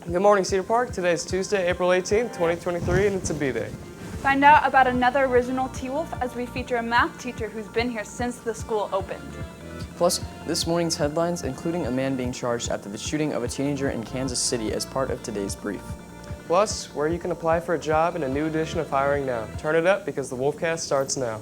Good morning, Cedar Park. Today is Tuesday, April 18th, 2023, and it's a B-Day. Find out about another original T-Wolf as we feature a math teacher who's been here since the school opened. Plus, this morning's headlines, including a man being charged after the shooting of a teenager in Kansas City as part of today's brief. Plus, where you can apply for a job and a new edition of Hiring Now. Turn it up because the Wolfcast starts now.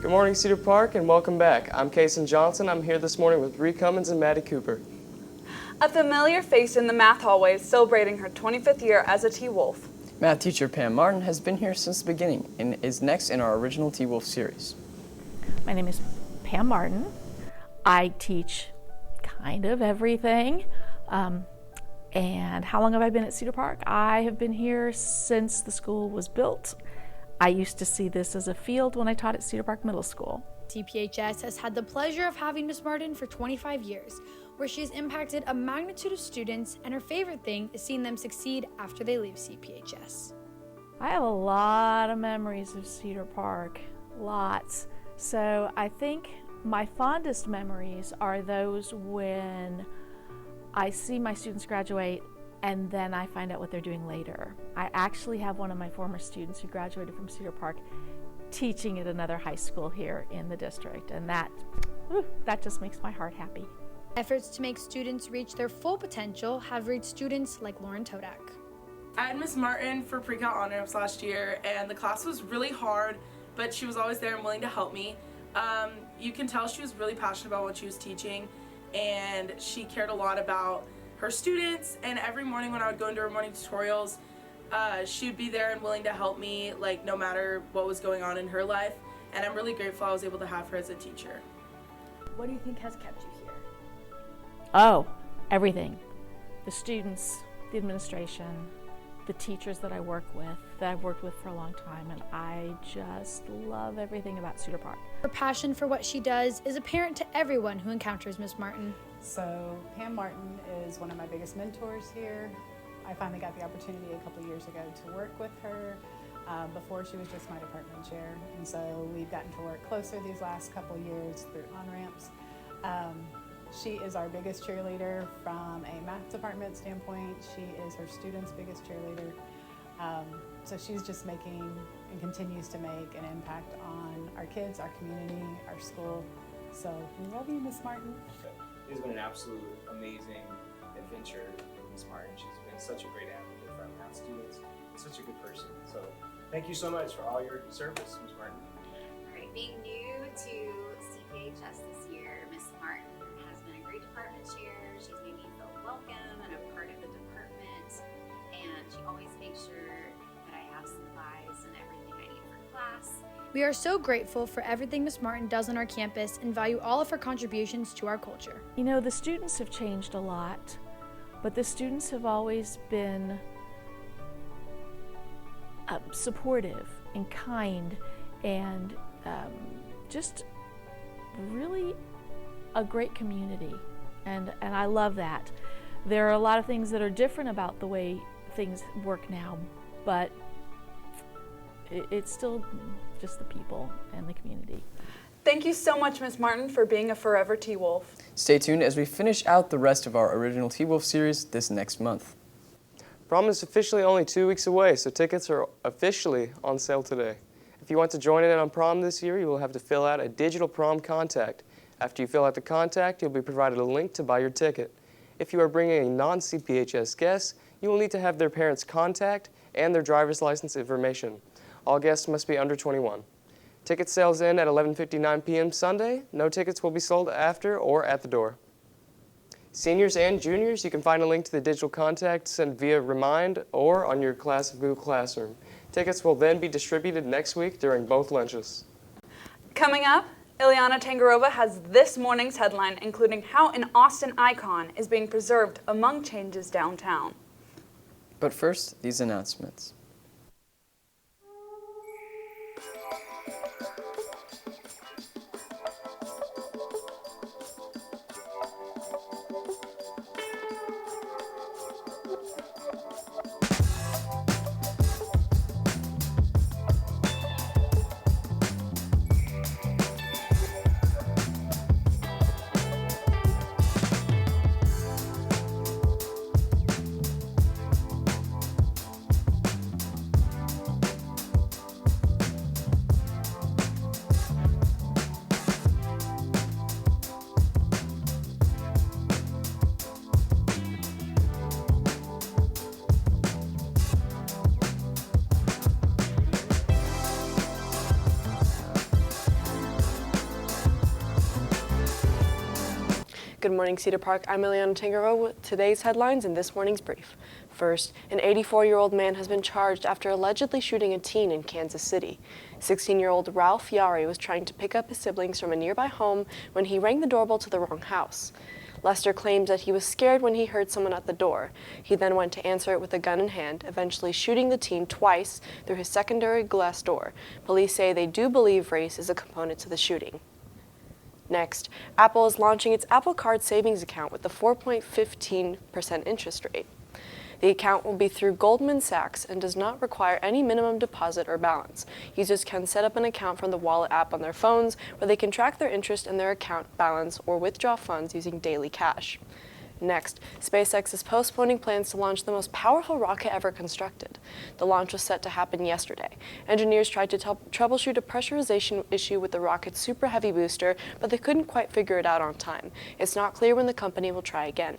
Good morning, Cedar Park, and welcome back. I'm Kason Johnson. I'm here this morning with Bree Cummins and Maddie Cooper. A familiar face in the math hallways celebrating her 25th year as a T-Wolf. Math teacher Pam Martin has been here since the beginning and is next in our original T-Wolf series. My name is Pam Martin. I teach kind of everything. And how long have I been at Cedar Park? I have been here since the school was built. I used to see this as a field when I taught at Cedar Park Middle School. CPHS has had the pleasure of having Ms. Martin for 25 years, where she has impacted a magnitude of students, and her favorite thing is seeing them succeed after they leave CPHS. I have a lot of memories of Cedar Park, lots. So I think my fondest memories are those when I see my students graduate and then I find out what they're doing later. I actually have one of my former students who graduated from Cedar Park teaching at another high school here in the district, and that just makes my heart happy. Efforts to make students reach their full potential have reached students like Lauren Todak. I had Ms. Martin for pre-cal honors last year, and the class was really hard, but she was always there and willing to help me. You can tell she was really passionate about what she was teaching, and she cared a lot about her students, and every morning when I would go into her morning tutorials, she would be there and willing to help me, like, no matter what was going on in her life, and I'm really grateful I was able to have her as a teacher. What do you think has kept you here? Oh, everything. The students, the administration, the teachers that I work with, that I've worked with for a long time, and I just love everything about Cedar Park. Her passion for what she does is apparent to everyone who encounters Ms. Martin. So Pam Martin is one of my biggest mentors here. I finally got the opportunity a couple years ago to work with her. Before she was just my department chair, and so we've gotten to work closer these last couple years through on-ramps. She is our biggest cheerleader from a math department standpoint. She is her students' biggest cheerleader. So she's just making and continues to make an impact on our kids, our community, our school. So we love you, Miss Martin. It's been an absolute amazing adventure with Ms. Martin. She's been such a great advocate for our math students, such a good person. So thank you so much for all your service, Ms. Martin. All right, being new to CPHS this year, Ms. Martin has been a great department chair. She's made me feel welcome and a part of the department, and she always makes sure that I have supplies and everything I need for class. We are so grateful for everything Ms. Martin does on our campus and value all of her contributions to our culture. You know, the students have changed a lot, but the students have always been supportive and kind and just really a great community, and I love that. There are a lot of things that are different about the way things work now, but it's still just the people and the community. Thank you so much, Ms. Martin, for being a forever T-Wolf. Stay tuned as we finish out the rest of our original T-Wolf series this next month. Prom is officially only 2 weeks away, so tickets are officially on sale today. If you want to join in on prom this year, you will have to fill out a digital prom contact. After you fill out the contact, you'll be provided a link to buy your ticket. If you are bringing a non-CPHS guest, you will need to have their parents' contact and their driver's license information. All guests must be under 21. Ticket sales end at 11:59 p.m. Sunday. No tickets will be sold after or at the door. Seniors and juniors, you can find a link to the digital contact sent via Remind or on your class of Google Classroom. Tickets will then be distributed next week during both lunches. Coming up, Ileana Tangarova has this morning's headline, including how an Austin icon is being preserved among changes downtown. But first, these announcements. Good morning, Cedar Park. I'm Ileana Tangarova with today's headlines in this morning's brief. First, an 84-year-old man has been charged after allegedly shooting a teen in Kansas City. 16-year-old Ralph Yari was trying to pick up his siblings from a nearby home when he rang the doorbell to the wrong house. Lester claims that he was scared when he heard someone at the door. He then went to answer it with a gun in hand, eventually shooting the teen twice through his secondary glass door. Police say they do believe race is a component to the shooting. Next, Apple is launching its Apple Card savings account with a 4.15% interest rate. The account will be through Goldman Sachs and does not require any minimum deposit or balance. Users can set up an account from the Wallet app on their phones where they can track their interest in their account balance or withdraw funds using daily cash. Next, SpaceX is postponing plans to launch the most powerful rocket ever constructed. The launch was set to happen yesterday. Engineers tried to troubleshoot a pressurization issue with the rocket's Super Heavy booster, but they couldn't quite figure it out on time. It's not clear when the company will try again.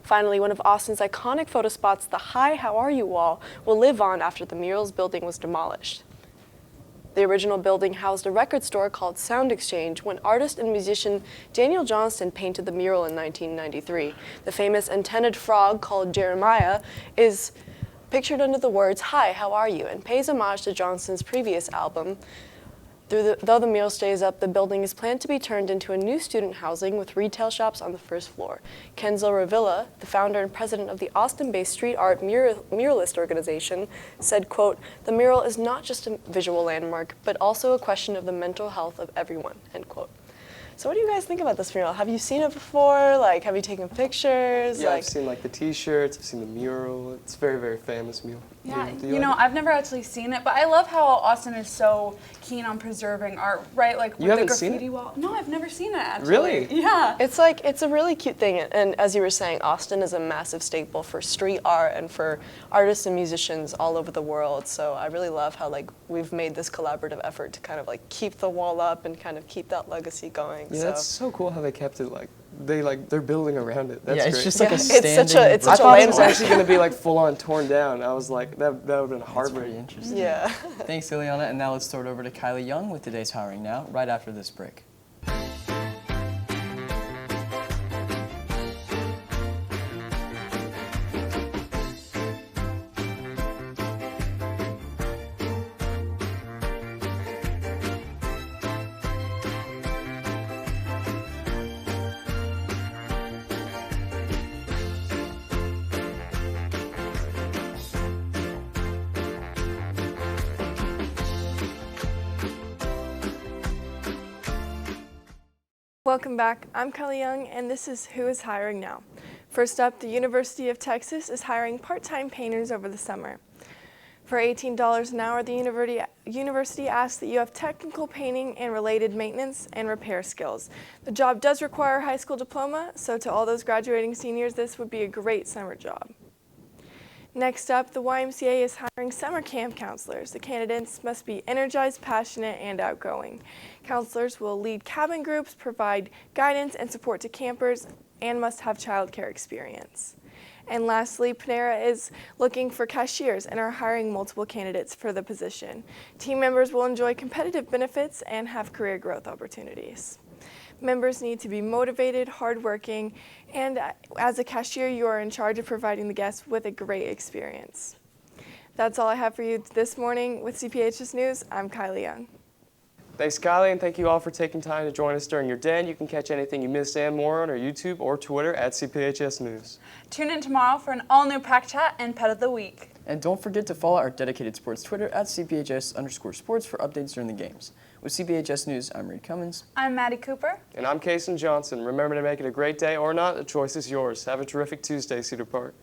Finally, one of Austin's iconic photo spots, the Hi, How Are You wall, will live on after the Murals building was demolished. The original building housed a record store called Sound Exchange when artist and musician Daniel Johnston painted the mural in 1993. The famous antennaed frog called Jeremiah is pictured under the words, Hi, How Are You, and pays homage to Johnston's previous album. Though the mural stays up, the building is planned to be turned into a new student housing with retail shops on the first floor. Kenzo Ravilla, the founder and president of the Austin-based street art muralist organization, said, quote, "The mural is not just a visual landmark, but also a question of the mental health of everyone," end quote. So what do you guys think about this mural? Have you seen it before? Like, have you taken pictures? Yeah, I've seen like the t-shirts, I've seen the mural. It's a very, very famous mural. Yeah, Do you know, like it? I've never actually seen it, but I love how Austin is so keen on preserving art, right? Like with You haven't the seen graffiti it? wall. No, I've never seen it actually. Really? Yeah. It's a really cute thing, and as you were saying, Austin is a massive staple for street art and for artists and musicians all over the world. So I really love how like we've made this collaborative effort to kind of like keep the wall up and kind of keep that legacy going. Yeah, so. that's so cool how they kept it like they're building around it. That's yeah, great. it's just like a It's standing. such I a thought it was landmark. actually going to be like full on torn down. I was like, that would have been That's heartbreaking. pretty interesting. Yeah. Thanks, Ileana. And now let's throw it over to Kylie Young with today's Hiring Now, right after this break. Welcome back. I'm Kelly Young, and this is Who is Hiring Now. First up, the University of Texas is hiring part-time painters over the summer. For $18 an hour, the university asks that you have technical painting and related maintenance and repair skills. The job does require a high school diploma, so to all those graduating seniors, this would be a great summer job. Next up, the YMCA is hiring summer camp counselors. The candidates must be energized, passionate, and outgoing. Counselors will lead cabin groups, provide guidance and support to campers, and must have childcare experience. And lastly, Panera is looking for cashiers and are hiring multiple candidates for the position. Team members will enjoy competitive benefits and have career growth opportunities. Members need to be motivated, hardworking, and as a cashier, you are in charge of providing the guests with a great experience. That's all I have for you this morning with CPHS News. I'm Kylie Young. Thanks, Kylie, and thank you all for taking time to join us during your day. And you can catch anything you missed and more on our YouTube or Twitter at CPHS News. Tune in tomorrow for an all-new Pack Chat and Pet of the Week. And don't forget to follow our dedicated sports Twitter at CPHS_sports for updates during the games. With CPHS News, I'm Reed Cummins. I'm Maddie Cooper. And I'm Kason Johnson. Remember to make it a great day or not, the choice is yours. Have a terrific Tuesday, Cedar Park.